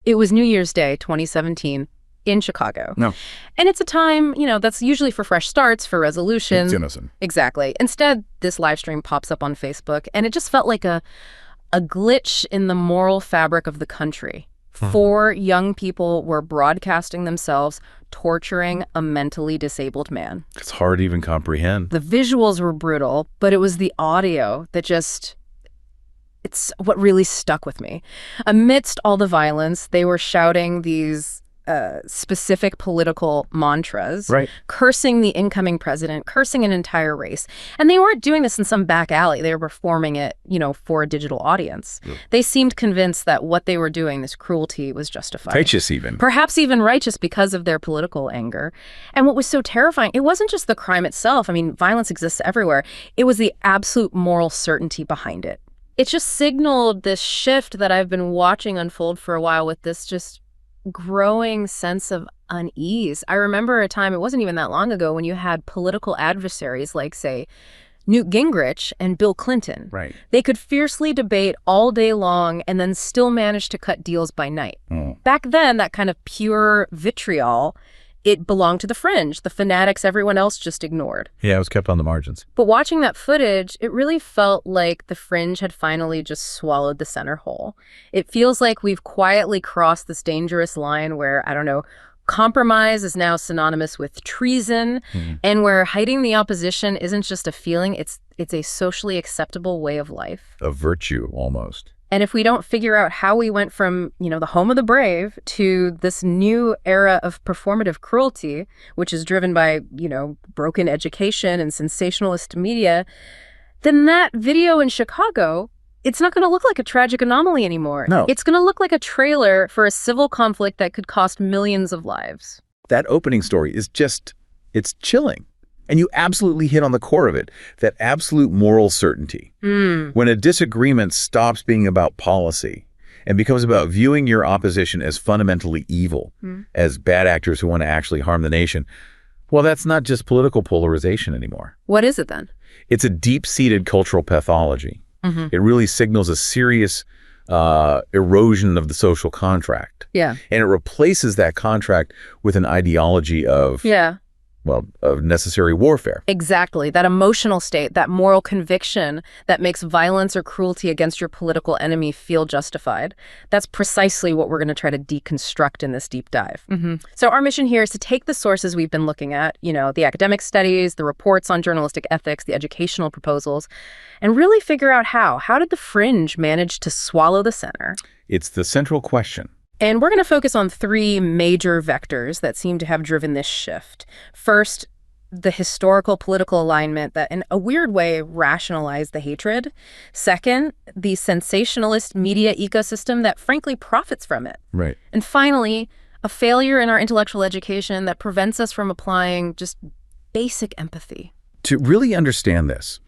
It was New Year's Day, 2017, in Chicago. No. And it's a time, that's usually for fresh starts, for resolutions. It's innocent. Exactly. Instead, this live stream pops up on Facebook, and it just felt like a glitch in the moral fabric of the country. 4 young people were broadcasting themselves torturing a mentally disabled man. It's hard to even comprehend. The visuals were brutal, but it was the audio that it's what really stuck with me. Amidst all the violence, they were shouting these specific political mantras, right, cursing the incoming president, cursing an entire race. And they weren't doing this in some back alley. They were performing it, for a digital audience. They seemed convinced that what they were doing, this cruelty, was justified. Righteous even. Perhaps even righteous because of their political anger. And what was so terrifying, it wasn't just the crime itself. I mean, violence exists everywhere. It was the absolute moral certainty behind it. It just signaled this shift that I've been watching unfold for a while with this just growing sense of unease. I remember a time, it wasn't even that long ago, when you had political adversaries like, say, Newt Gingrich and Bill Clinton. Right. They could fiercely debate all day long and then still manage to cut deals by night. Back then, that kind of pure vitriol, it belonged to the fringe, the fanatics everyone else just ignored. Yeah, it was kept on the margins. But watching that footage, it really felt like the fringe had finally just swallowed the center whole. It feels like we've quietly crossed this dangerous line where, compromise is now synonymous with treason, and where hiding the opposition isn't just a feeling, it's a socially acceptable way of life. A virtue, almost. And if we don't figure out how we went from, the home of the brave to this new era of performative cruelty, which is driven by, broken education and sensationalist media, then that video in Chicago, it's not going to look like a tragic anomaly anymore. No. It's going to look like a trailer for a civil conflict that could cost millions of lives. That opening story is it's chilling. And you absolutely hit on the core of it, that absolute moral certainty. When a disagreement stops being about policy and becomes about viewing your opposition as fundamentally evil, as bad actors who want to actually harm the nation, well, that's not just political polarization anymore. What is it then? It's a deep-seated cultural pathology. It really signals a serious erosion of the social contract. Yeah. And it replaces that contract with an ideology of of necessary warfare. Exactly. That emotional state, that moral conviction that makes violence or cruelty against your political enemy feel justified. That's precisely what we're going to try to deconstruct in this deep dive. So our mission here is to take the sources we've been looking at, the academic studies, the reports on journalistic ethics, the educational proposals, and really figure out how did the fringe manage to swallow the center? It's the central question. And we're going to focus on 3 major vectors that seem to have driven this shift. First, the historical political alignment that, in a weird way, rationalized the hatred. Second, the sensationalist media ecosystem that, frankly, profits from it. Right. And finally, a failure in our intellectual education that prevents us from applying just basic empathy. To really understand this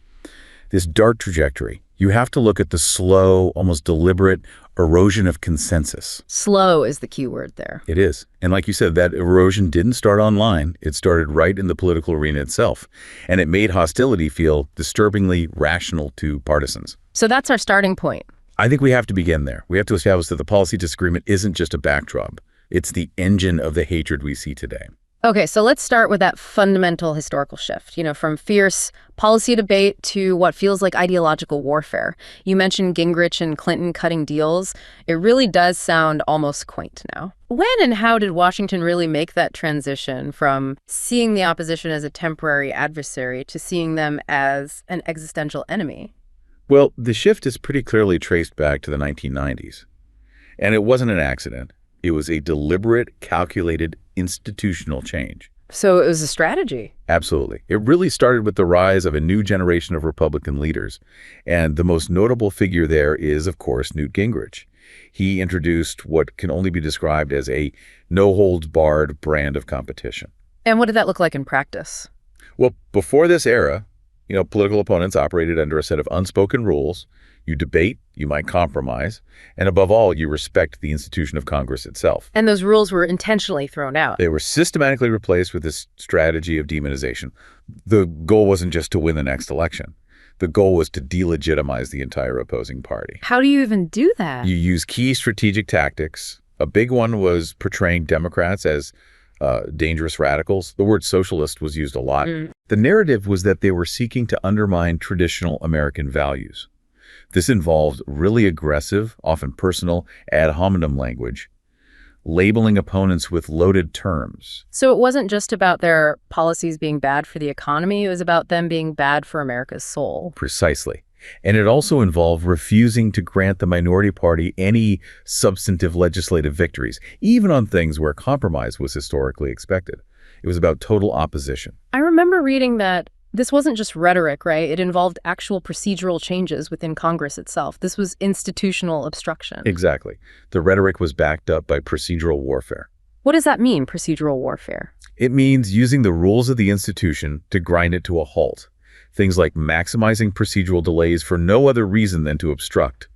dark trajectory, you have to look at the slow, almost deliberate erosion of consensus. Slow is the key word there. It is. And like you said, that erosion didn't start online. It started right in the political arena itself. And it made hostility feel disturbingly rational to partisans. So that's our starting point. I think we have to begin there. We have to establish that the policy disagreement isn't just a backdrop. It's the engine of the hatred we see today. Okay, so let's start with that fundamental historical shift, from fierce policy debate to what feels like ideological warfare. You mentioned Gingrich and Clinton cutting deals. It really does sound almost quaint now. When and how did Washington really make that transition from seeing the opposition as a temporary adversary to seeing them as an existential enemy? Well, the shift is pretty clearly traced back to the 1990s. And it wasn't an accident. It was a deliberate, calculated, institutional change. So it was a strategy. Absolutely. It really started with the rise of a new generation of Republican leaders. And the most notable figure there is, of course, Newt Gingrich. He introduced what can only be described as a no-holds-barred brand of competition. And what did that look like in practice? Well, before this era, political opponents operated under a set of unspoken rules. You debate, you might compromise, and above all, you respect the institution of Congress itself. And those rules were intentionally thrown out. They were systematically replaced with this strategy of demonization. The goal wasn't just to win the next election. The goal was to delegitimize the entire opposing party. How do you even do that? You use key strategic tactics, A big one was portraying Democrats as dangerous radicals. The word socialist was used a lot. The narrative was that they were seeking to undermine traditional American values. This involved really aggressive, often personal, ad hominem language, labeling opponents with loaded terms. So it wasn't just about their policies being bad for the economy, it was about them being bad for America's soul. Precisely. And it also involved refusing to grant the minority party any substantive legislative victories, even on things where compromise was historically expected. It was about total opposition. I remember reading that this wasn't just rhetoric, right? It involved actual procedural changes within Congress itself. This was institutional obstruction. Exactly. The rhetoric was backed up by procedural warfare. What does that mean, procedural warfare? It means using the rules of the institution to grind it to a halt. Things like maximizing procedural delays for no other reason than to obstruct.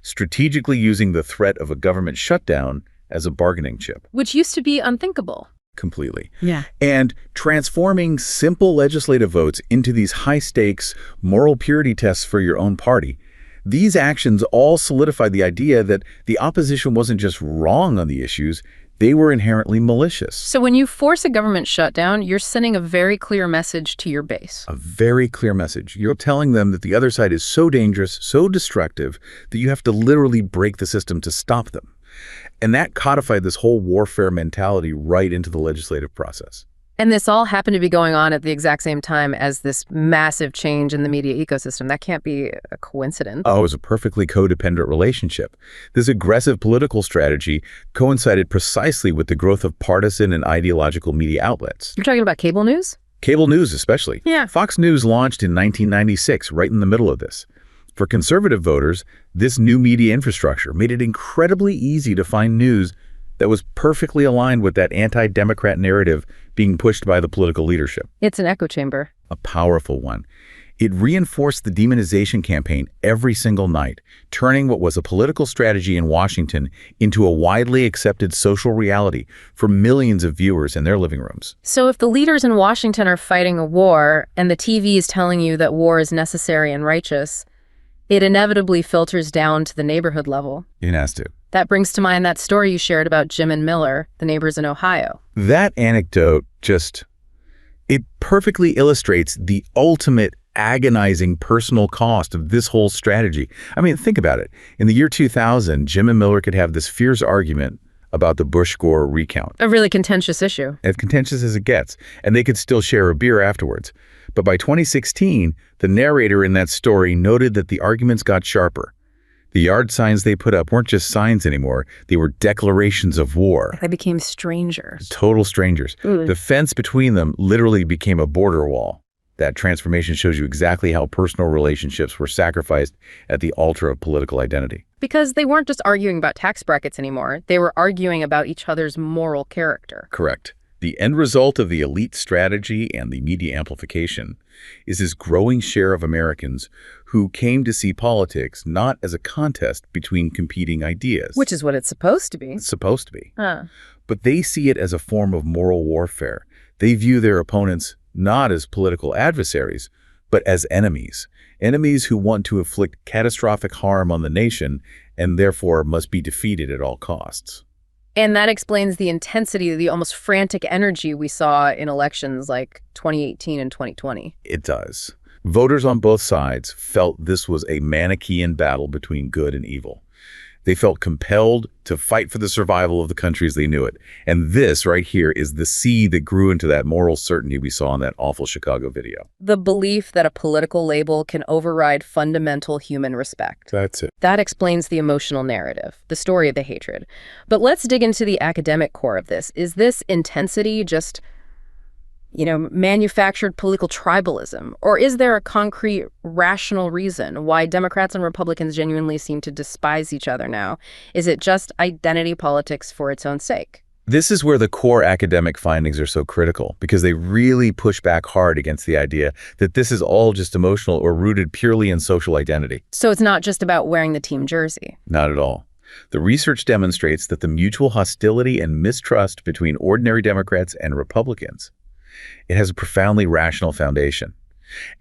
Strategically using the threat of a government shutdown as a bargaining chip. Which used to be unthinkable. Completely. Yeah. And transforming simple legislative votes into these high-stakes moral purity tests for your own party. These actions all solidified the idea that the opposition wasn't just wrong on the issues, they were inherently malicious. So when you force a government shutdown, you're sending a very clear message to your base. A very clear message. You're telling them that the other side is so dangerous, so destructive, that you have to literally break the system to stop them. And that codified this whole warfare mentality right into the legislative process. And this all happened to be going on at the exact same time as this massive change in the media ecosystem. That can't be a coincidence. Oh, it was a perfectly codependent relationship. This aggressive political strategy coincided precisely with the growth of partisan and ideological media outlets. You're talking about cable news? Cable news especially. Yeah. Fox News launched in 1996, right in the middle of this. For conservative voters, this new media infrastructure made it incredibly easy to find news that was perfectly aligned with that anti-Democrat narrative being pushed by the political leadership. It's an echo chamber. A powerful one. It reinforced the demonization campaign every single night, turning what was a political strategy in Washington into a widely accepted social reality for millions of viewers in their living rooms. So if the leaders in Washington are fighting a war and the TV is telling you that war is necessary and righteous, it inevitably filters down to the neighborhood level. It has to. That brings to mind that story you shared about Jim and Miller, the neighbors in Ohio. That anecdote it perfectly illustrates the ultimate agonizing personal cost of this whole strategy. I mean, think about it. In the year 2000, Jim and Miller could have this fierce argument about the Bush-Gore recount. A really contentious issue. As contentious as it gets, and they could still share a beer afterwards. But by 2016, the narrator in that story noted that the arguments got sharper. The yard signs they put up weren't just signs anymore. They were declarations of war. They became strangers. Total strangers. The fence between them literally became a border wall. That transformation shows you exactly how personal relationships were sacrificed at the altar of political identity. Because they weren't just arguing about tax brackets anymore. They were arguing about each other's moral character. Correct. The end result of the elite strategy and the media amplification is this growing share of Americans who came to see politics not as a contest between competing ideas. Which is what it's supposed to be. It's supposed to be. But they see it as a form of moral warfare. They view their opponents not as political adversaries, but as enemies. Enemies who want to inflict catastrophic harm on the nation and therefore must be defeated at all costs. And that explains the intensity, the almost frantic energy we saw in elections like 2018 and 2020. It does. Voters on both sides felt this was a Manichaean battle between good and evil. They felt compelled to fight for the survival of the country as they knew it. And this right here is the seed that grew into that moral certainty we saw in that awful Chicago video. The belief that a political label can override fundamental human respect. That's it. That explains the emotional narrative, the story of the hatred. But let's dig into the academic core of this. Is this intensity just, manufactured political tribalism? Or is there a concrete, rational reason why Democrats and Republicans genuinely seem to despise each other now? Is it just identity politics for its own sake? This is where the core academic findings are so critical, because they really push back hard against the idea that this is all just emotional or rooted purely in social identity. So it's not just about wearing the team jersey? Not at all. The research demonstrates that the mutual hostility and mistrust between ordinary Democrats and Republicans, it has a profoundly rational foundation.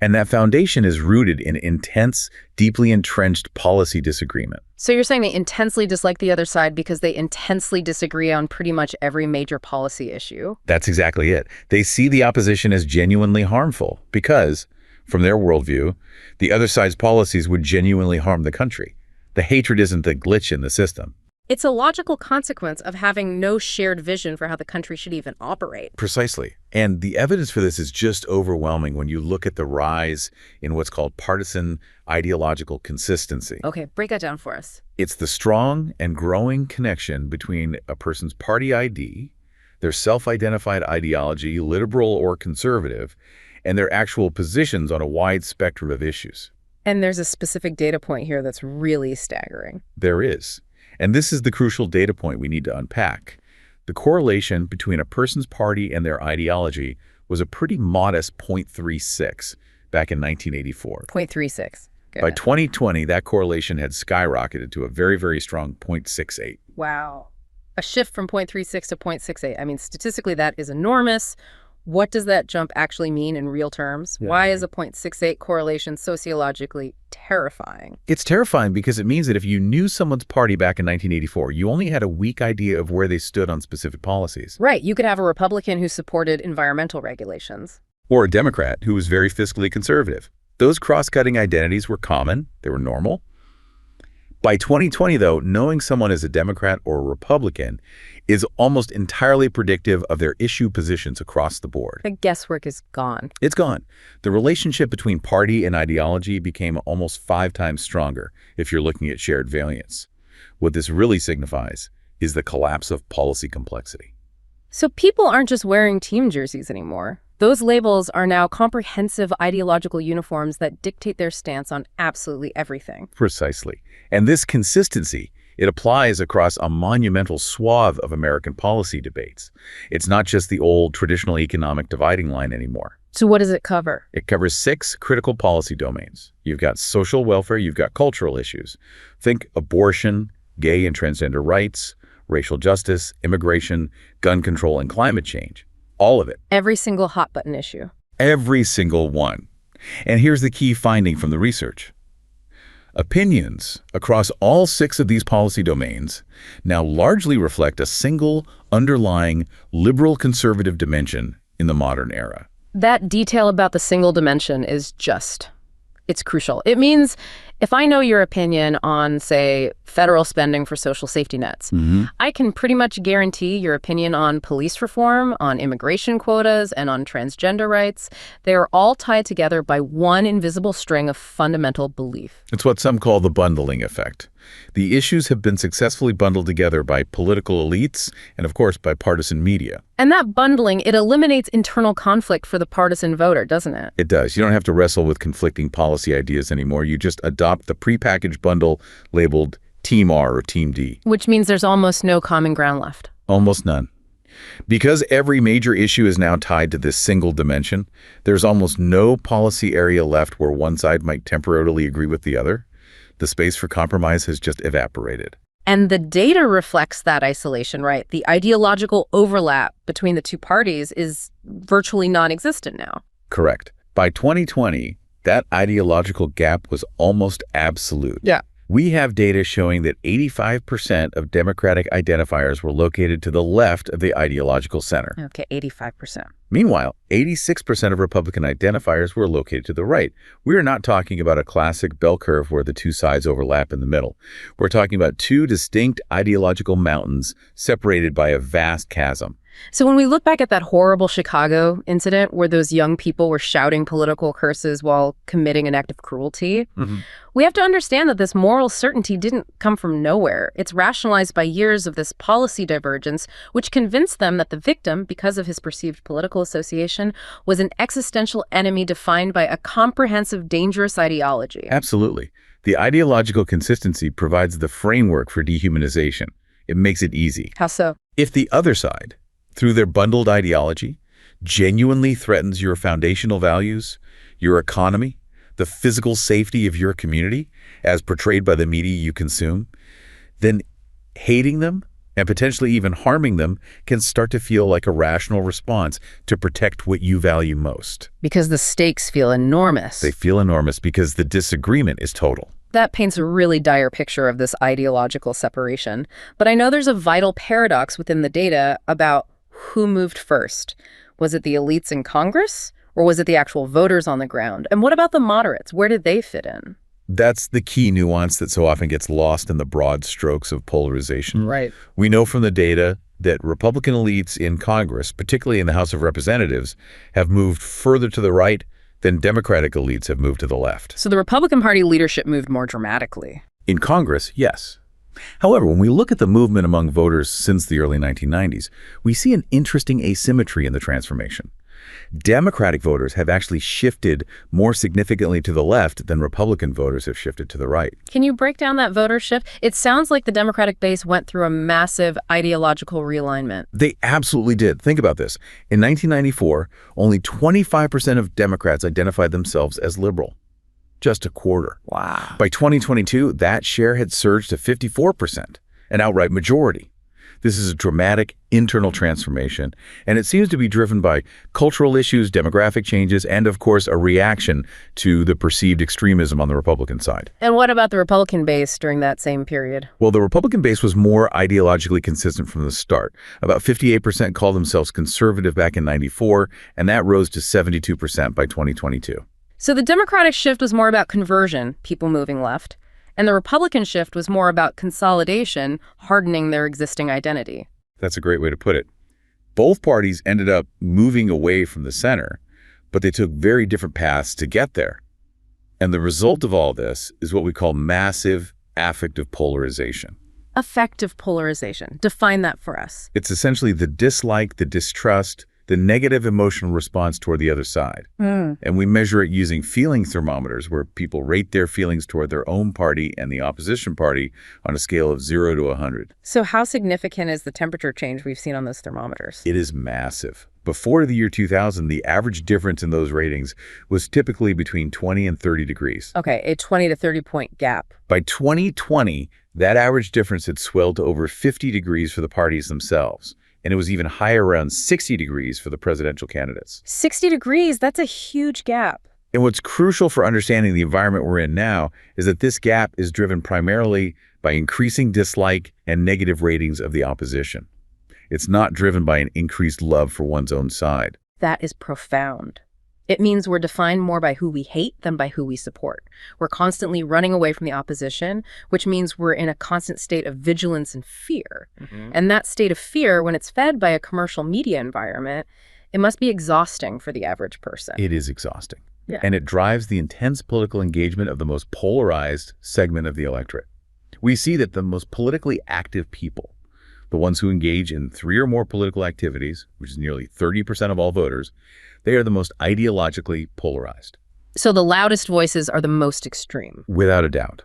And that foundation is rooted in intense, deeply entrenched policy disagreement. So you're saying they intensely dislike the other side because they intensely disagree on pretty much every major policy issue? That's exactly it. They see the opposition as genuinely harmful because, from their worldview, the other side's policies would genuinely harm the country. The hatred isn't the glitch in the system. It's a logical consequence of having no shared vision for how the country should even operate. Precisely. And the evidence for this is just overwhelming when you look at the rise in what's called partisan ideological consistency. Okay, break that down for us. It's the strong and growing connection between a person's party ID, their self-identified ideology, liberal or conservative, and their actual positions on a wide spectrum of issues. And there's a specific data point here that's really staggering. There is. And this is the crucial data point we need to unpack. The correlation between a person's party and their ideology was a pretty modest 0.36 back in 1984. 0.36. By 2020, that correlation had skyrocketed to a very, very strong 0.68. Wow. A shift from 0.36 to 0.68. I mean, statistically, that is enormous. What does that jump actually mean in real terms? Yeah. Why is a 0.68 correlation sociologically terrifying? It's terrifying because it means that if you knew someone's party back in 1984, you only had a weak idea of where they stood on specific policies. Right. You could have a Republican who supported environmental regulations. Or a Democrat who was very fiscally conservative. Those cross-cutting identities were common. They were normal. By 2020, though, knowing someone is a Democrat or a Republican is almost entirely predictive of their issue positions across the board. The guesswork is gone. It's gone. The relationship between party and ideology became almost 5 times stronger if you're looking at shared variance. What this really signifies is the collapse of policy complexity. So people aren't just wearing team jerseys anymore. Those labels are now comprehensive ideological uniforms that dictate their stance on absolutely everything. Precisely. And this consistency, it applies across a monumental swath of American policy debates. It's not just the old traditional economic dividing line anymore. So what does it cover? It covers 6 critical policy domains. You've got social welfare, you've got cultural issues. Think abortion, gay and transgender rights, racial justice, immigration, gun control, and climate change. All of it. Every single hot button issue. Every single one. And here's the key finding from the research. Opinions across all 6 of these policy domains now largely reflect a single underlying liberal conservative dimension in the modern era. That detail about the single dimension is it's crucial. It means if I know your opinion on, say, federal spending for social safety nets, I can pretty much guarantee your opinion on police reform, on immigration quotas, and on transgender rights. They are all tied together by one invisible string of fundamental belief. It's what some call the bundling effect. The issues have been successfully bundled together by political elites and, of course, by partisan media. And that bundling, it eliminates internal conflict for the partisan voter, doesn't it? It does. You don't have to wrestle with conflicting policy ideas anymore. You just adopt the prepackaged bundle labeled Team R or Team D. Which means there's almost no common ground left. Almost none. Because every major issue is now tied to this single dimension, there's almost no policy area left where one side might temporarily agree with the other. The space for compromise has just evaporated. And the data reflects that isolation, right? The ideological overlap between the two parties is virtually non-existent now. Correct. By 2020, that ideological gap was almost absolute. Yeah. We have data showing that 85% of Democratic identifiers were located to the left of the ideological center. Okay, 85%. Meanwhile, 86% of Republican identifiers were located to the right. We are not talking about a classic bell curve where the two sides overlap in the middle. We're talking about 2 distinct ideological mountains separated by a vast chasm. So when we look back at that horrible Chicago incident where those young people were shouting political curses while committing an act of cruelty, we have to understand that this moral certainty didn't come from nowhere. It's rationalized by years of this policy divergence, which convinced them that the victim, because of his perceived political association, was an existential enemy defined by a comprehensive, dangerous ideology. Absolutely. The ideological consistency provides the framework for dehumanization. It makes it easy. How so? If the other side, through their bundled ideology, genuinely threatens your foundational values, your economy, the physical safety of your community, as portrayed by the media you consume, then hating them and potentially even harming them can start to feel like a rational response to protect what you value most. Because the stakes feel enormous. They feel enormous because the disagreement is total. That paints a really dire picture of this ideological separation. But I know there's a vital paradox within the data about who moved first. Was it the elites in Congress, or was it the actual voters on the ground? And what about the moderates? Where did they fit in? That's the key nuance that so often gets lost in the broad strokes of polarization. Right. We know from the data that Republican elites in Congress, particularly in the House of Representatives, have moved further to the right than Democratic elites have moved to the left. So the Republican Party leadership moved more dramatically. In Congress, yes. However, when we look at the movement among voters since the early 1990s, we see an interesting asymmetry in the transformation. Democratic voters have actually shifted more significantly to the left than Republican voters have shifted to the right. Can you break down that voter shift? It sounds like the Democratic base went through a massive ideological realignment. They absolutely did. Think about this. In 1994, only 25% of Democrats identified themselves as liberal. Just a quarter. Wow. By 2022, that share had surged to 54%, an outright majority. This is a dramatic internal transformation, and it seems to be driven by cultural issues, demographic changes, and of course, a reaction to the perceived extremism on the Republican side. And what about the Republican base during that same period? Well, the Republican base was more ideologically consistent from the start. About 58% called themselves conservative back in '94, and that rose to 72% by 2022. So the Democratic shift was more about conversion, people moving left, and the Republican shift was more about consolidation, hardening their existing identity. That's a great way to put it. Both parties ended up moving away from the center, but they took very different paths to get there. And the result of all this is what we call massive affective polarization. Affective polarization. Define that for us. It's essentially the dislike, the distrust, the negative emotional response toward the other side. And we measure it using feeling thermometers where people rate their feelings toward their own party and the opposition party on a scale of 0 to 100. So how significant is the temperature change we've seen on those thermometers? It is massive. Before the year 2000, the average difference in those ratings was typically between 20 and 30 degrees. Okay, a 20 to 30 point gap. By 2020, that average difference had swelled to over 50 degrees for the parties themselves. And it was even higher, around 60 degrees for the presidential candidates. 60 degrees, that's a huge gap. And what's crucial for understanding the environment we're in now is that this gap is driven primarily by increasing dislike and negative ratings of the opposition. It's not driven by an increased love for one's own side. That is profound. It means we're defined more by who we hate than by who we support. We're constantly running away from the opposition, which means we're in a constant state of vigilance and fear. And that state of fear, when it's fed by a commercial media environment, it must be exhausting for the average person. It is exhausting. Yeah. And it drives the intense political engagement of the most polarized segment of the electorate. We see that the most politically active people, the ones who engage in 3 or more political activities, which is nearly 30% of all voters, they are the most ideologically polarized. So the loudest voices are the most extreme. Without a doubt.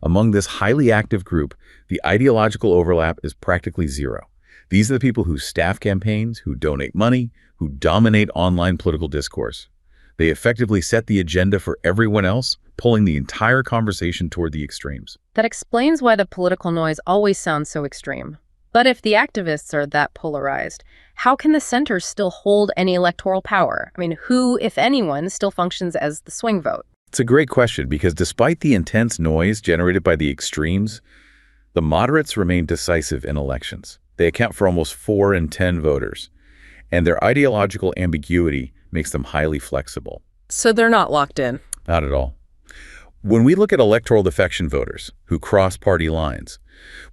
Among this highly active group, the ideological overlap is practically zero. These are the people who staff campaigns, who donate money, who dominate online political discourse. They effectively set the agenda for everyone else, pulling the entire conversation toward the extremes. That explains why the political noise always sounds so extreme. But if the activists are that polarized, how can the center still hold any electoral power? I mean, who, if anyone, still functions as the swing vote? It's a great question because despite the intense noise generated by the extremes, the moderates remain decisive in elections. They account for almost 4 in 10 voters, and their ideological ambiguity makes them highly flexible. So they're not locked in? Not at all. When we look at electoral defection voters who cross party lines,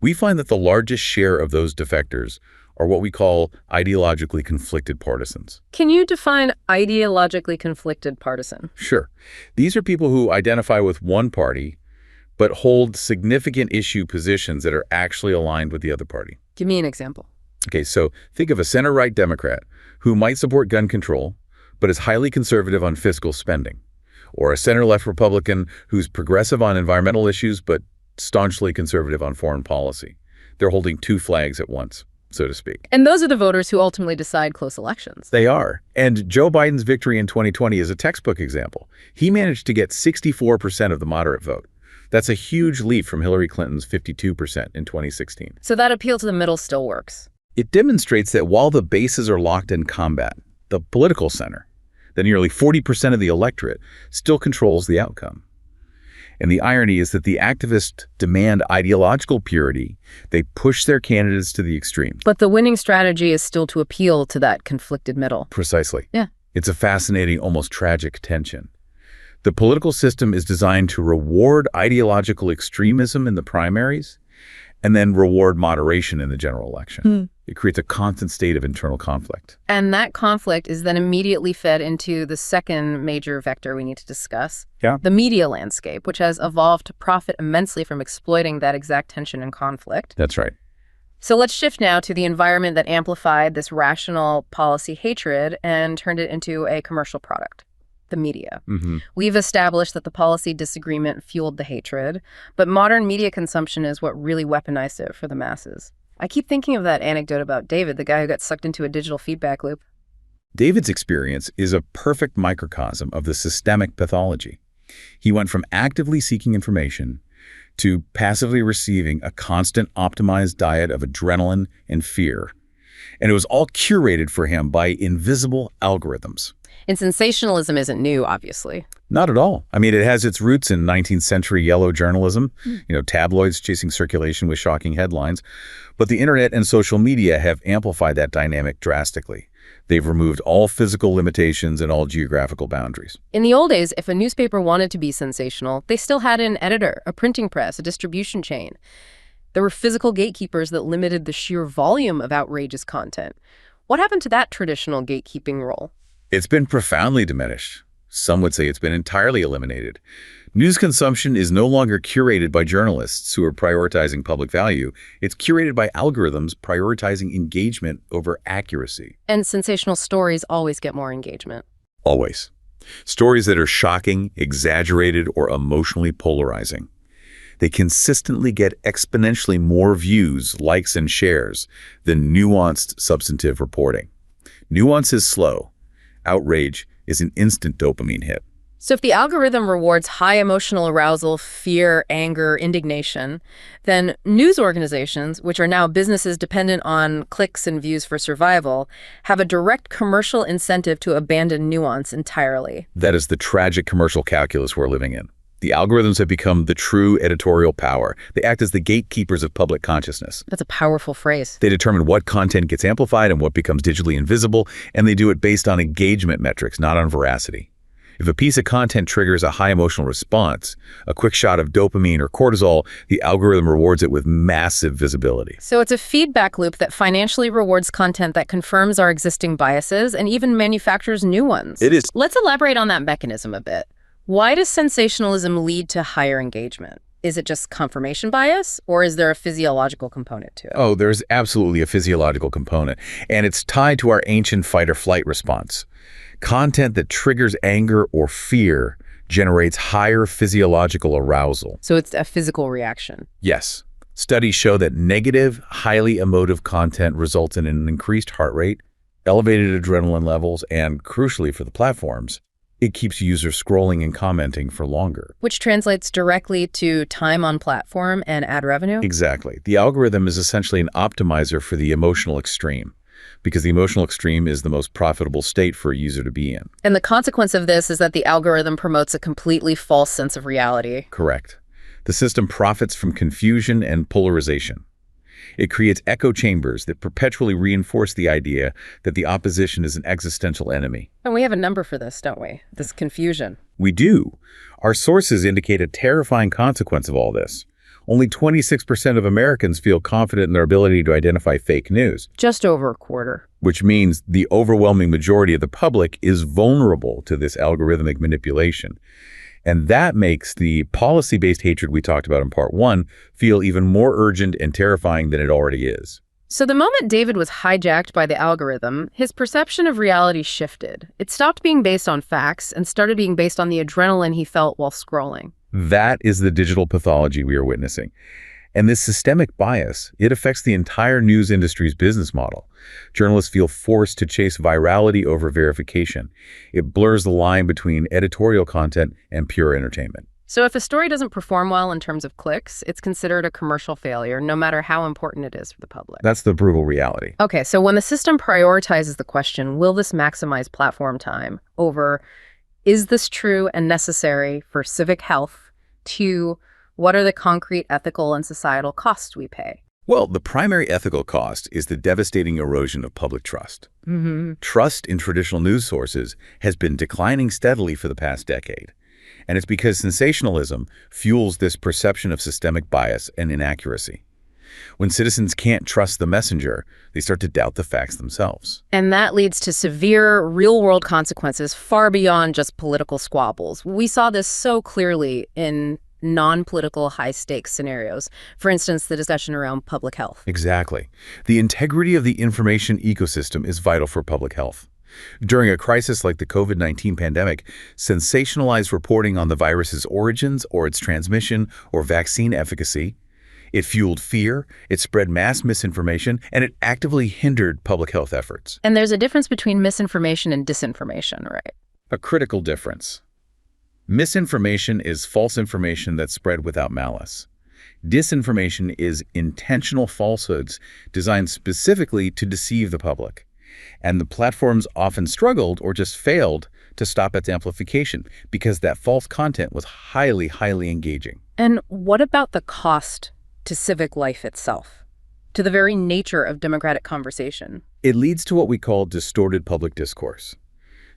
we find that the largest share of those defectors are what we call ideologically conflicted partisans. Can you define ideologically conflicted partisan? Sure. These are people who identify with one party, but hold significant issue positions that are actually aligned with the other party. Give me an example. Okay, so think of a center-right Democrat who might support gun control, but is highly conservative on fiscal spending. Or a center-left Republican who's progressive on environmental issues, but staunchly conservative on foreign policy. They're holding 2 flags at once, so to speak. And those are the voters who ultimately decide close elections. They are. And Joe Biden's victory in 2020 is a textbook example. He managed to get 64% of the moderate vote. That's a huge leap from Hillary Clinton's 52% in 2016. So that appeal to the middle still works. It demonstrates that while the bases are locked in combat, the political center, the nearly 40% of the electorate, still controls the outcome. And the irony is that the activists demand ideological purity. They push their candidates to the extreme. But the winning strategy is still to appeal to that conflicted middle. Precisely. Yeah. It's a fascinating, almost tragic tension. The political system is designed to reward ideological extremism in the primaries and then reward moderation in the general election. It creates a constant state of internal conflict. And that conflict is then immediately fed into the second major vector we need to discuss, the media landscape, which has evolved to profit immensely from exploiting that exact tension and conflict. That's right. So let's shift now to the environment that amplified this rational policy hatred and turned it into a commercial product. The media. We've established that the policy disagreement fueled the hatred, but modern media consumption is what really weaponized it for the masses. I keep thinking of that anecdote about David, the guy who got sucked into a digital feedback loop. David's experience is a perfect microcosm of the systemic pathology. He went from actively seeking information to passively receiving a constant optimized diet of adrenaline and fear. And it was all curated for him by invisible algorithms. And sensationalism isn't new, obviously. Not at all. I mean, it has its roots in 19th century yellow journalism, tabloids chasing circulation with shocking headlines. But the internet and social media have amplified that dynamic drastically. They've removed all physical limitations and all geographical boundaries. In the old days, if a newspaper wanted to be sensational, they still had an editor, a printing press, a distribution chain. There were physical gatekeepers that limited the sheer volume of outrageous content. What happened to that traditional gatekeeping role? It's been profoundly diminished. Some would say it's been entirely eliminated. News consumption is no longer curated by journalists who are prioritizing public value. It's curated by algorithms prioritizing engagement over accuracy. And sensational stories always get more engagement. Always. Stories that are shocking, exaggerated, or emotionally polarizing. They consistently get exponentially more views, likes, and shares than nuanced, substantive reporting. Nuance is slow. Outrage is an instant dopamine hit. So if the algorithm rewards high emotional arousal, fear, anger, indignation, then news organizations, which are now businesses dependent on clicks and views for survival, have a direct commercial incentive to abandon nuance entirely. That is the tragic commercial calculus we're living in. The algorithms have become the true editorial power. They act as the gatekeepers of public consciousness. That's a powerful phrase. They determine what content gets amplified and what becomes digitally invisible, and they do it based on engagement metrics, not on veracity. If a piece of content triggers a high emotional response, a quick shot of dopamine or cortisol, the algorithm rewards it with massive visibility. So it's a feedback loop that financially rewards content that confirms our existing biases and even manufactures new ones. It is. Let's elaborate on that mechanism a bit. Why does sensationalism lead to higher engagement? Is it just confirmation bias, or is there a physiological component to it? Oh, there's absolutely a physiological component, and it's tied to our ancient fight-or-flight response. Content that triggers anger or fear generates higher physiological arousal. So it's a physical reaction. Yes. Studies show that negative, highly emotive content results in an increased heart rate, elevated adrenaline levels, and, crucially for the platforms, it keeps users scrolling and commenting for longer. Which translates directly to time on platform and ad revenue? Exactly. The algorithm is essentially an optimizer for the emotional extreme, because the emotional extreme is the most profitable state for a user to be in. And the consequence of this is that the algorithm promotes a completely false sense of reality. Correct. The system profits from confusion and polarization. It creates echo chambers that perpetually reinforce the idea that the opposition is an existential enemy. And we have a number for this, don't we? This confusion. We do. Our sources indicate a terrifying consequence of all this. Only 26% of Americans feel confident in their ability to identify fake news. Just over a quarter. Which means the overwhelming majority of the public is vulnerable to this algorithmic manipulation. And that makes the policy-based hatred we talked about in part one feel even more urgent and terrifying than it already is. So the moment David was hijacked by the algorithm, his perception of reality shifted. It stopped being based on facts and started being based on the adrenaline he felt while scrolling. That is the digital pathology we are witnessing. And this systemic bias, it affects the entire news industry's business model. Journalists feel forced to chase virality over verification. It blurs the line between editorial content and pure entertainment. So if a story doesn't perform well in terms of clicks, it's considered a commercial failure, no matter how important it is for the public. That's the brutal reality. Okay, so when the system prioritizes the question, will this maximize platform time, over is this true and necessary for civic health, to what are the concrete ethical and societal costs we pay? Well, the primary ethical cost is the devastating erosion of public trust. Trust in traditional news sources has been declining steadily for the past decade. And it's because sensationalism fuels this perception of systemic bias and inaccuracy. When citizens can't trust the messenger, they start to doubt the facts themselves. And that leads to severe real-world consequences far beyond just political squabbles. We saw this so clearly in non-political high-stakes scenarios. For instance, the discussion around public health. Exactly. The integrity of the information ecosystem is vital for public health. During a crisis like the COVID-19 pandemic, sensationalized reporting on the virus's origins or its transmission or vaccine efficacy, it fueled fear, it spread mass misinformation, and it actively hindered public health efforts. And there's a difference between misinformation and disinformation, right? A critical difference. Misinformation is false information that's spread without malice. Disinformation is intentional falsehoods designed specifically to deceive the public. And the platforms often struggled or just failed to stop its amplification because that false content was highly, highly engaging. And what about the cost to civic life itself, to the very nature of democratic conversation? It leads to what we call distorted public discourse.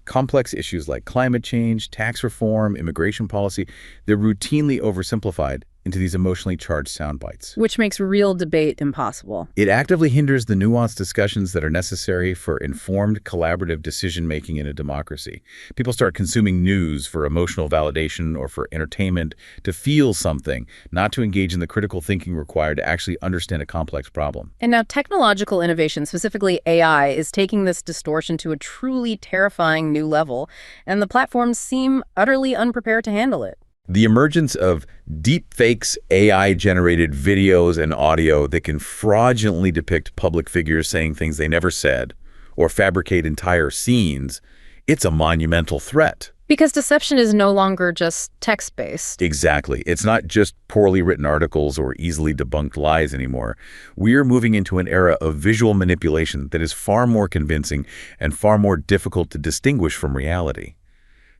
Complex issues like climate change, tax reform, immigration policy, they're routinely oversimplified into these emotionally charged sound bites. Which makes real debate impossible. It actively hinders the nuanced discussions that are necessary for informed, collaborative decision-making in a democracy. People start consuming news for emotional validation or for entertainment, to feel something, not to engage in the critical thinking required to actually understand a complex problem. And now technological innovation, specifically AI, is taking this distortion to a truly terrifying new level, and the platforms seem utterly unprepared to handle it. The emergence of deepfakes, AI-generated videos and audio that can fraudulently depict public figures saying things they never said or fabricate entire scenes, it's a monumental threat. Because deception is no longer just text-based. Exactly. It's not just poorly written articles or easily debunked lies anymore. We're moving into an era of visual manipulation that is far more convincing and far more difficult to distinguish from reality.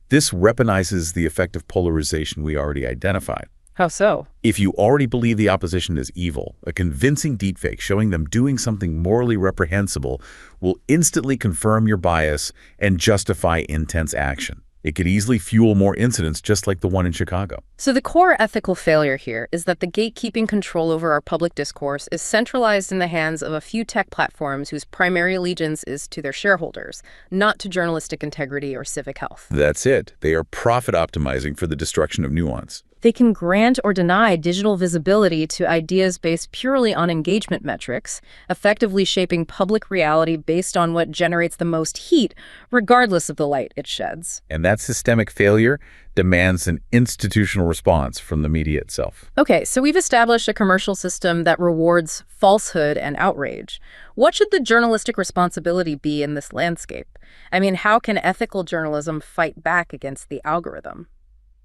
This weaponizes the effective polarization we already identified. How so? If you already believe the opposition is evil, a convincing deepfake showing them doing something morally reprehensible will instantly confirm your bias and justify intense action. It could easily fuel more incidents just like the one in Chicago. So the core ethical failure here is that the gatekeeping control over our public discourse is centralized in the hands of a few tech platforms whose primary allegiance is to their shareholders, not to journalistic integrity or civic health. That's it. They are profit optimizing for the destruction of nuance. They can grant or deny digital visibility to ideas based purely on engagement metrics, effectively shaping public reality based on what generates the most heat, regardless of the light it sheds. And that systemic failure demands an institutional response from the media itself. Okay, so we've established a commercial system that rewards falsehood and outrage. What should the journalistic responsibility be in this landscape? I mean, how can ethical journalism fight back against the algorithm?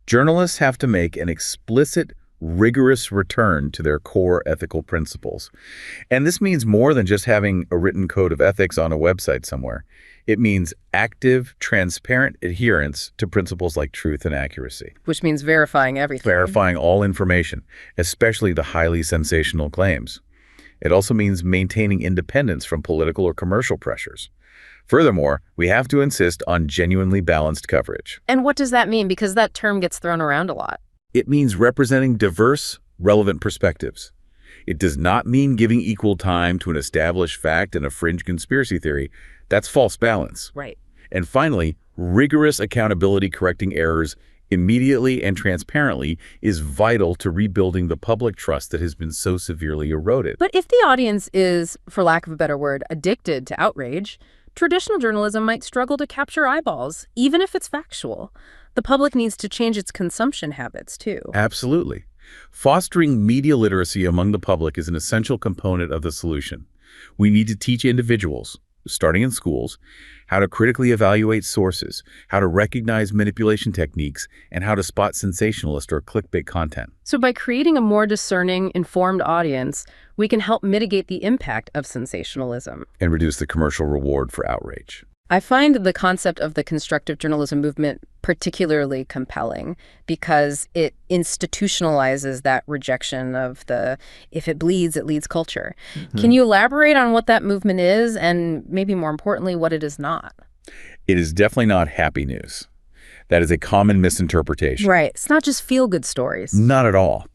Journalists have to make an explicit, rigorous return to their core ethical principles. And this means more than just having a written code of ethics on a website somewhere. It means active, transparent adherence to principles like truth and accuracy. Which means verifying everything. Verifying all information, especially the highly sensational claims. It also means maintaining independence from political or commercial pressures. Furthermore, we have to insist on genuinely balanced coverage. And what does that mean? Because that term gets thrown around a lot. It means representing diverse, relevant perspectives. It does not mean giving equal time to an established fact and a fringe conspiracy theory. That's false balance. Right. And finally, rigorous accountability correcting errors immediately and transparently is vital to rebuilding the public trust that has been so severely eroded. But if the audience is, for lack of a better word, addicted to outrage, traditional journalism might struggle to capture eyeballs, even if it's factual. The public needs to change its consumption habits, too. Absolutely. Fostering media literacy among the public is an essential component of the solution. We need to teach individuals, starting in schools, how to critically evaluate sources, how to recognize manipulation techniques, and how to spot sensationalist or clickbait content. So by creating a more discerning, informed audience, we can help mitigate the impact of sensationalism. And reduce the commercial reward for outrage. I find the concept of the constructive journalism movement particularly compelling because it institutionalizes that rejection of the if it bleeds, it leads culture. Can you elaborate on what that movement is and maybe more importantly, what it is not? It is definitely not happy news. That is a common misinterpretation. Right. It's not just feel-good stories. Not at all.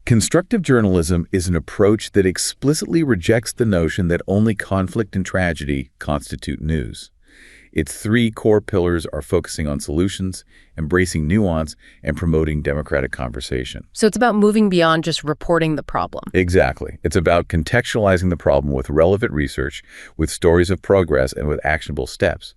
Constructive journalism is an approach that explicitly rejects the notion that only conflict and tragedy constitute news. Its three core pillars are focusing on solutions, embracing nuance, and promoting democratic conversation. So it's about moving beyond just reporting the problem. Exactly. It's about contextualizing the problem with relevant research, with stories of progress, and with actionable steps.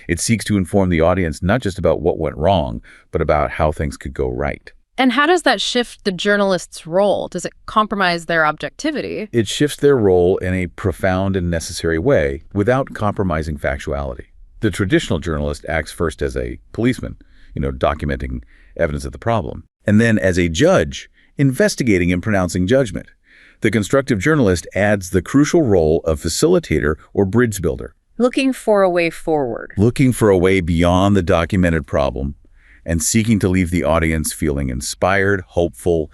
It seeks to inform the audience not just about what went wrong, but about how things could go right. And how does that shift the journalist's role? Does it compromise their objectivity? It shifts their role in a profound and necessary way without compromising factuality. The traditional journalist acts first as a policeman, documenting evidence of the problem, and then as a judge, investigating and pronouncing judgment. The constructive journalist adds the crucial role of facilitator or bridge builder. Looking for a way forward. Looking for a way beyond the documented problem and seeking to leave the audience feeling inspired, hopeful,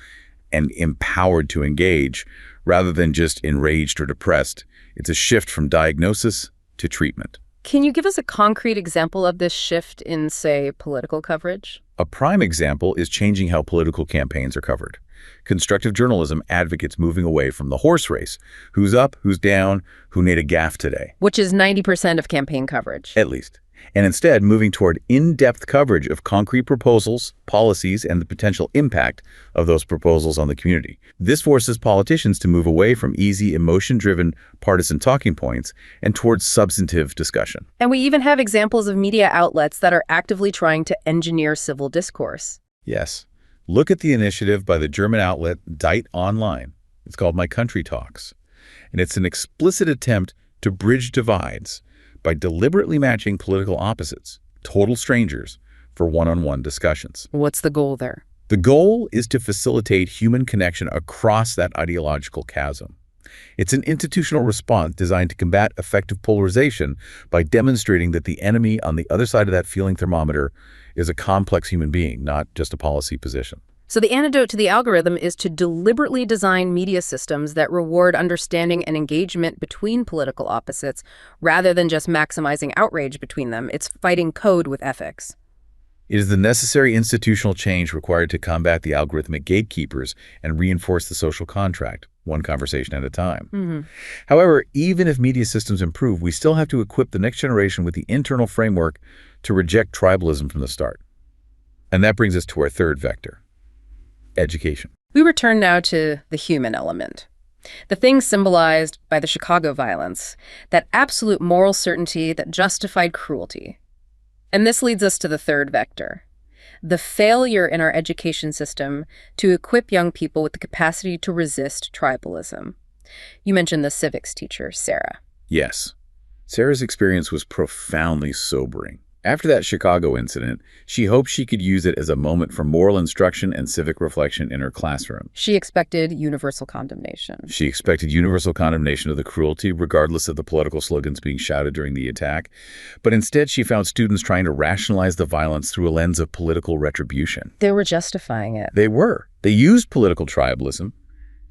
and empowered to engage, rather than just enraged or depressed. It's a shift from diagnosis to treatment. Can you give us a concrete example of this shift in, say, political coverage? A prime example is changing how political campaigns are covered. Constructive journalism advocates moving away from the horse race. Who's up, who's down, who made a gaffe today? Which is 90% of campaign coverage. At least. And instead moving toward in-depth coverage of concrete proposals, policies, and the potential impact of those proposals on the community. This forces politicians to move away from easy, emotion-driven, partisan talking points and towards substantive discussion. And we even have examples of media outlets that are actively trying to engineer civil discourse. Yes. Look at the initiative by the German outlet Dite Online. It's called My Country Talks. And it's an explicit attempt to bridge divides by deliberately matching political opposites, total strangers, for one-on-one discussions. What's the goal there? The goal is to facilitate human connection across that ideological chasm. It's an institutional response designed to combat effective polarization by demonstrating that the enemy on the other side of that feeling thermometer is a complex human being, not just a policy position. So the antidote to the algorithm is to deliberately design media systems that reward understanding and engagement between political opposites rather than just maximizing outrage between them. It's fighting code with ethics. It is the necessary institutional change required to combat the algorithmic gatekeepers and reinforce the social contract, one conversation at a time. However, even if media systems improve, we still have to equip the next generation with the internal framework to reject tribalism from the start. And that brings us to our third vector. Education. We return now to the human element. The thing symbolized by the Chicago violence, that absolute moral certainty that justified cruelty. And this leads us to the third vector, the failure in our education system to equip young people with the capacity to resist tribalism. You mentioned the civics teacher, Sarah. Yes. Sarah's experience was profoundly sobering. After that Chicago incident, she hoped she could use it as a moment for moral instruction and civic reflection in her classroom. She expected universal condemnation. She expected universal condemnation of the cruelty, regardless of the political slogans being shouted during the attack. But instead, she found students trying to rationalize the violence through a lens of political retribution. They were justifying it. They were. They used political tribalism,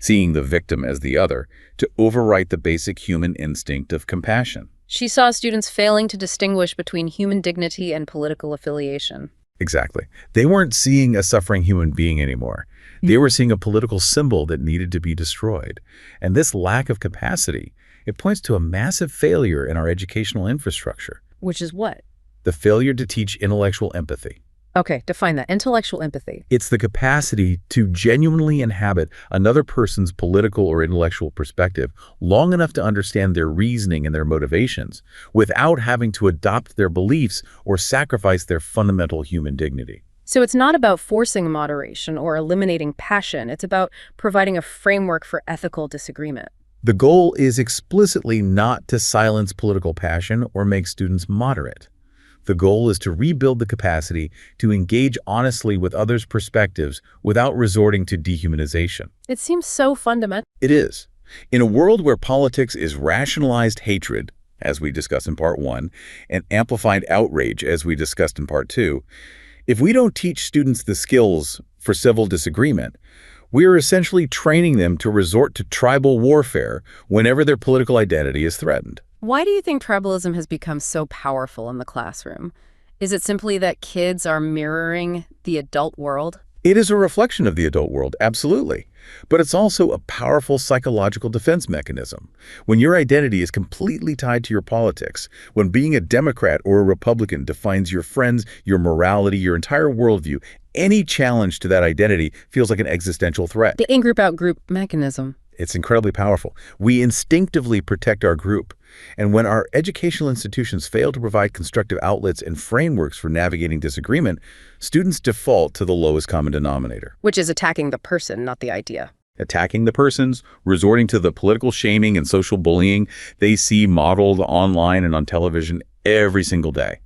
seeing the victim as the other, to overwrite the basic human instinct of compassion. She saw students failing to distinguish between human dignity and political affiliation. Exactly. They weren't seeing a suffering human being anymore. They were seeing a political symbol that needed to be destroyed. And this lack of capacity, it points to a massive failure in our educational infrastructure. Which is what? The failure to teach intellectual empathy. Okay, define that. Intellectual empathy. It's the capacity to genuinely inhabit another person's political or intellectual perspective long enough to understand their reasoning and their motivations without having to adopt their beliefs or sacrifice their fundamental human dignity. So it's not about forcing moderation or eliminating passion. It's about providing a framework for ethical disagreement. The goal is explicitly not to silence political passion or make students moderate. The goal is to rebuild the capacity to engage honestly with others' perspectives without resorting to dehumanization. It seems so fundamental. It is. In a world where politics is rationalized hatred, as we discussed in Part 1, and amplified outrage, as we discussed in Part 2, if we don't teach students the skills for civil disagreement, we are essentially training them to resort to tribal warfare whenever their political identity is threatened. Why do you think tribalism has become so powerful in the classroom? Is it simply that kids are mirroring the adult world? It is a reflection of the adult world, absolutely. But it's also a powerful psychological defense mechanism. When your identity is completely tied to your politics, when being a Democrat or a Republican defines your friends, your morality, your entire worldview, any challenge to that identity feels like an existential threat. The in-group out-group mechanism. It's incredibly powerful. We instinctively protect our group. And when our educational institutions fail to provide constructive outlets and frameworks for navigating disagreement, students default to the lowest common denominator. Which is attacking the person, not the idea. Attacking the persons, resorting to the political shaming and social bullying they see modeled online and on television every single day.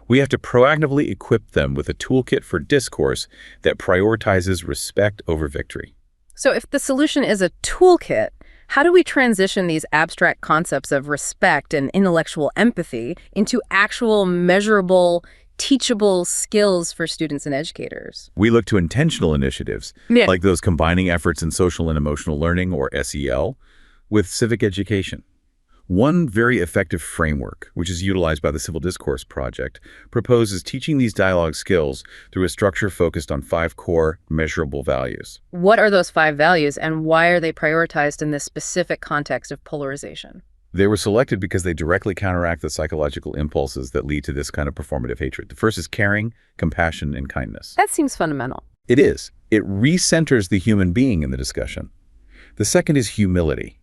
We have to proactively equip them with a toolkit for discourse that prioritizes respect over victory. So if the solution is a toolkit, how do we transition these abstract concepts of respect and intellectual empathy into actual, measurable, teachable skills for students and educators? We look to intentional initiatives, like those combining efforts in social and emotional learning, or SEL, with civic education. One very effective framework, which is utilized by the Civil Discourse Project, proposes teaching these dialogue skills through a structure focused on 5 core measurable values. What are those 5 values, and why are they prioritized in this specific context of polarization? They were selected because they directly counteract the psychological impulses that lead to this kind of performative hatred. The first is caring, compassion, and kindness. That seems fundamental. It is. It recenters the human being in the discussion. The second is humility.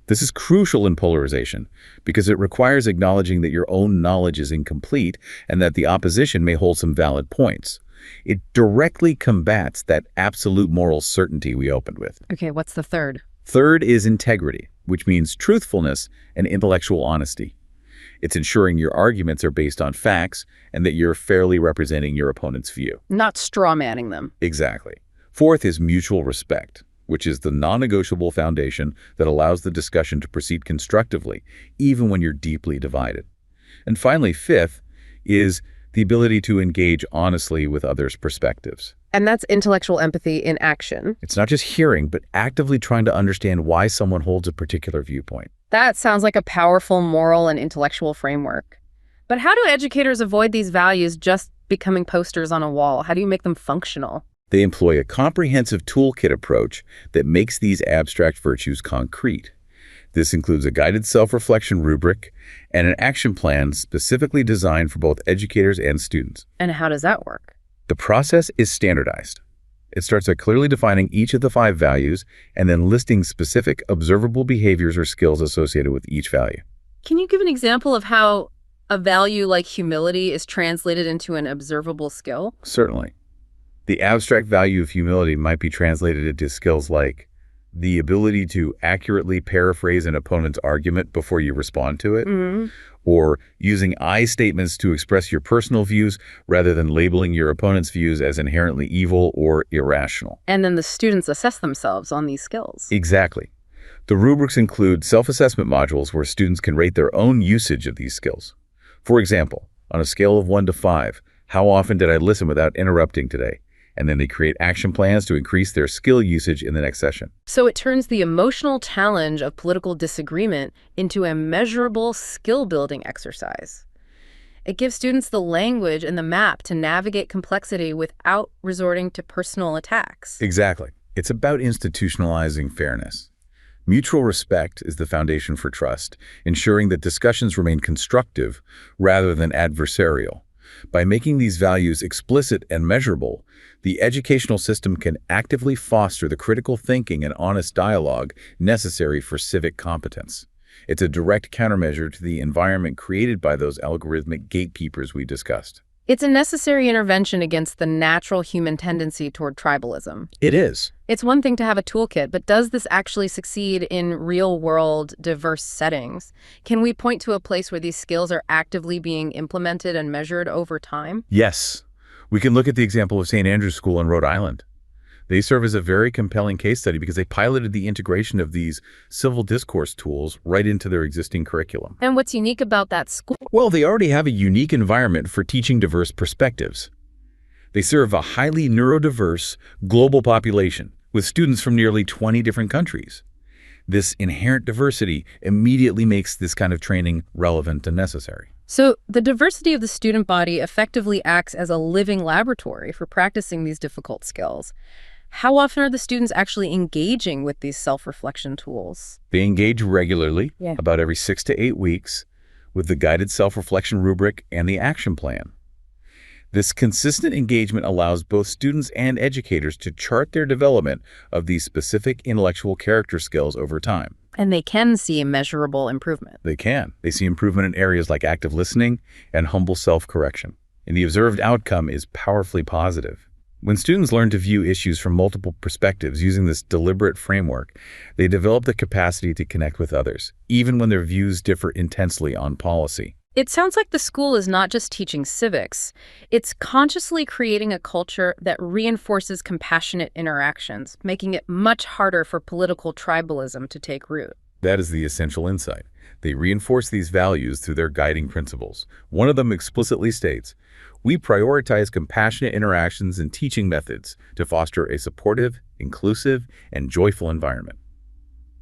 This is crucial in polarization because it requires acknowledging that your own knowledge is incomplete and that the opposition may hold some valid points. It directly combats that absolute moral certainty we opened with. Okay, what's the third? Third is integrity, which means truthfulness and intellectual honesty. It's ensuring your arguments are based on facts and that you're fairly representing your opponent's view. Not straw-manning them. Exactly. Fourth is mutual respect, which is the non-negotiable foundation that allows the discussion to proceed constructively, even when you're deeply divided. And finally, fifth is the ability to engage honestly with others' perspectives. And that's intellectual empathy in action. It's not just hearing, but actively trying to understand why someone holds a particular viewpoint. That sounds like a powerful moral and intellectual framework. But how do educators avoid these values just becoming posters on a wall? How do you make them functional? They employ a comprehensive toolkit approach that makes these abstract virtues concrete. This includes a guided self-reflection rubric and an action plan specifically designed for both educators and students. And how does that work? The process is standardized. It starts by clearly defining each of the 5 values and then listing specific observable behaviors or skills associated with each value. Can you give an example of how a value like humility is translated into an observable skill? Certainly. The abstract value of humility might be translated into skills like the ability to accurately paraphrase an opponent's argument before you respond to it, or using I statements to express your personal views rather than labeling your opponent's views as inherently evil or irrational. And then the students assess themselves on these skills. Exactly. The rubrics include self-assessment modules where students can rate their own usage of these skills. For example, on a scale of 1 to 5, how often did I listen without interrupting today? And then they create action plans to increase their skill usage in the next session. So it turns the emotional challenge of political disagreement into a measurable skill-building exercise. It gives students the language and the map to navigate complexity without resorting to personal attacks. Exactly. It's about institutionalizing fairness. Mutual respect is the foundation for trust, ensuring that discussions remain constructive rather than adversarial. By making these values explicit and measurable, the educational system can actively foster the critical thinking and honest dialogue necessary for civic competence. It's a direct countermeasure to the environment created by those algorithmic gatekeepers we discussed. It's a necessary intervention against the natural human tendency toward tribalism. It is. It's one thing to have a toolkit, but does this actually succeed in real-world, diverse settings? Can we point to a place where these skills are actively being implemented and measured over time? Yes. We can look at the example of St. Andrew's School in Rhode Island. They serve as a very compelling case study because they piloted the integration of these civil discourse tools right into their existing curriculum. And what's unique about that school? Well, they already have a unique environment for teaching diverse perspectives. They serve a highly neurodiverse global population with students from nearly 20 different countries. This inherent diversity immediately makes this kind of training relevant and necessary. So the diversity of the student body effectively acts as a living laboratory for practicing these difficult skills. How often are the students actually engaging with these self-reflection tools? They engage regularly, Yeah. about every 6 to 8 weeks, with the guided self-reflection rubric and the action plan. This consistent engagement allows both students and educators to chart their development of these specific intellectual character skills over time. And they can see measurable improvement. They can. They see improvement in areas like active listening and humble self-correction. And the observed outcome is powerfully positive. When students learn to view issues from multiple perspectives using this deliberate framework, they develop the capacity to connect with others, even when their views differ intensely on policy. It sounds like the school is not just teaching civics. It's consciously creating a culture that reinforces compassionate interactions, making it much harder for political tribalism to take root. That is the essential insight. They reinforce these values through their guiding principles. One of them explicitly states, "We prioritize compassionate interactions and teaching methods to foster a supportive, inclusive, and joyful environment."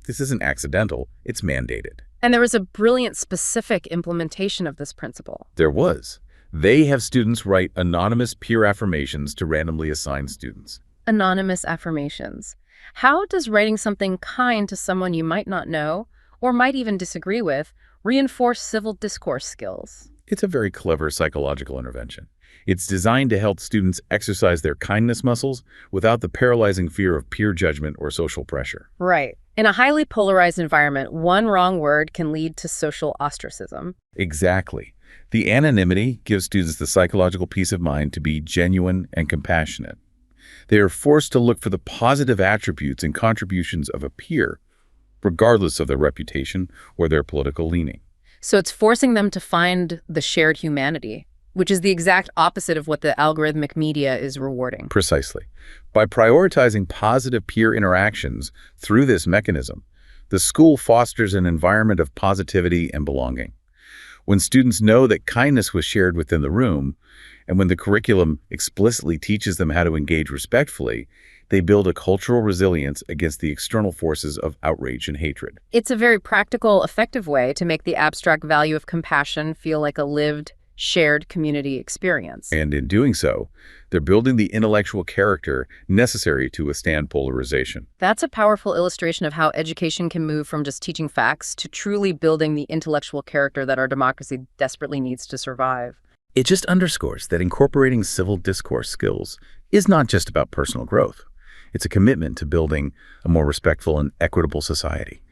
This isn't accidental, it's mandated. And there was a brilliant specific implementation of this principle. There was. They have students write anonymous peer affirmations to randomly assigned students. Anonymous affirmations. How does writing something kind to someone you might not know, or might even disagree with, reinforce civil discourse skills? It's a very clever psychological intervention. It's designed to help students exercise their kindness muscles without the paralyzing fear of peer judgment or social pressure. Right. In a highly polarized environment, one wrong word can lead to social ostracism. Exactly. The anonymity gives students the psychological peace of mind to be genuine and compassionate. They are forced to look for the positive attributes and contributions of a peer, regardless of their reputation or their political leaning. So it's forcing them to find the shared humanity, which is the exact opposite of what the algorithmic media is rewarding. Precisely. By prioritizing positive peer interactions through this mechanism, the school fosters an environment of positivity and belonging. When students know that kindness was shared within the room, and when the curriculum explicitly teaches them how to engage respectfully, they build a cultural resilience against the external forces of outrage and hatred. It's a very practical, effective way to make the abstract value of compassion feel like a lived, shared community experience. And in doing so, they're building the intellectual character necessary to withstand polarization. That's a powerful illustration of how education can move from just teaching facts to truly building the intellectual character that our democracy desperately needs to survive. It just underscores that incorporating civil discourse skills is not just about personal growth. It's a commitment to building a more respectful and equitable society.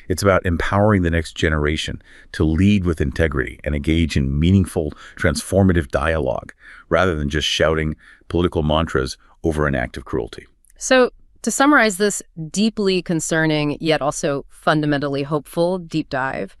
It's about empowering the next generation to lead with integrity and engage in meaningful, transformative dialogue, rather than just shouting political mantras over an act of cruelty. So, to summarize this deeply concerning, yet also fundamentally hopeful deep dive,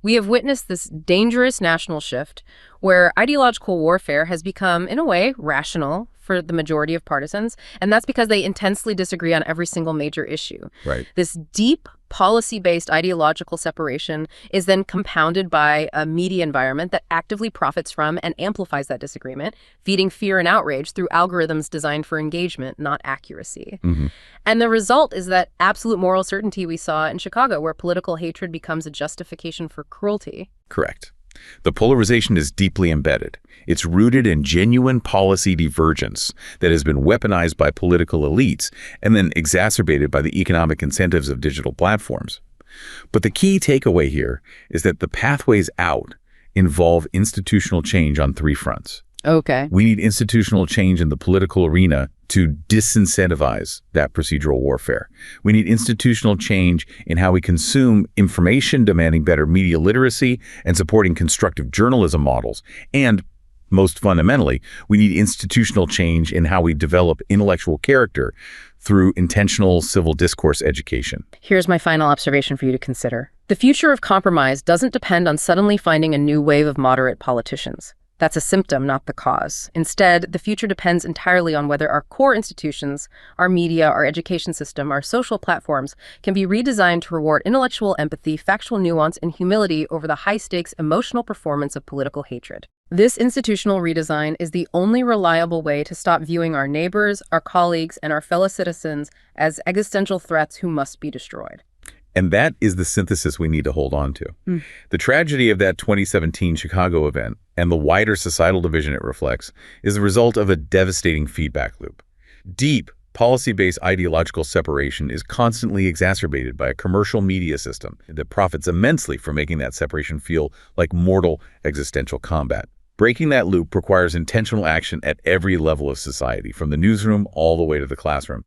we have witnessed this dangerous national shift where ideological warfare has become, in a way, rational for the majority of partisans, and that's because they intensely disagree on every single major issue. Right. This deep, policy-based ideological separation is then compounded by a media environment that actively profits from and amplifies that disagreement, feeding fear and outrage through algorithms designed for engagement, not accuracy. And the result is that absolute moral certainty we saw in Chicago, where political hatred becomes a justification for cruelty. Correct. The polarization is deeply embedded. It's rooted in genuine policy divergence that has been weaponized by political elites and then exacerbated by the economic incentives of digital platforms. But the key takeaway here is that the pathways out involve institutional change on 3 fronts. Okay. We need institutional change in the political arena to disincentivize that procedural warfare. We need institutional change in how we consume information, demanding better media literacy and supporting constructive journalism models. And Most fundamentally, we need institutional change in how we develop intellectual character through intentional civil discourse education. Here's my final observation for you to consider. The future of compromise doesn't depend on suddenly finding a new wave of moderate politicians. That's a symptom, not the cause. Instead, the future depends entirely on whether our core institutions, our media, our education system, our social platforms can be redesigned to reward intellectual empathy, factual nuance, and humility over the high-stakes emotional performance of political hatred. This institutional redesign is the only reliable way to stop viewing our neighbors, our colleagues, and our fellow citizens as existential threats who must be destroyed. And that is the synthesis we need to hold on to. The tragedy of that 2017 Chicago event and the wider societal division it reflects is the result of a devastating feedback loop. Deep, policy-based ideological separation is constantly exacerbated by a commercial media system that profits immensely from making that separation feel like mortal existential combat. Breaking that loop requires intentional action at every level of society, from the newsroom all the way to the classroom.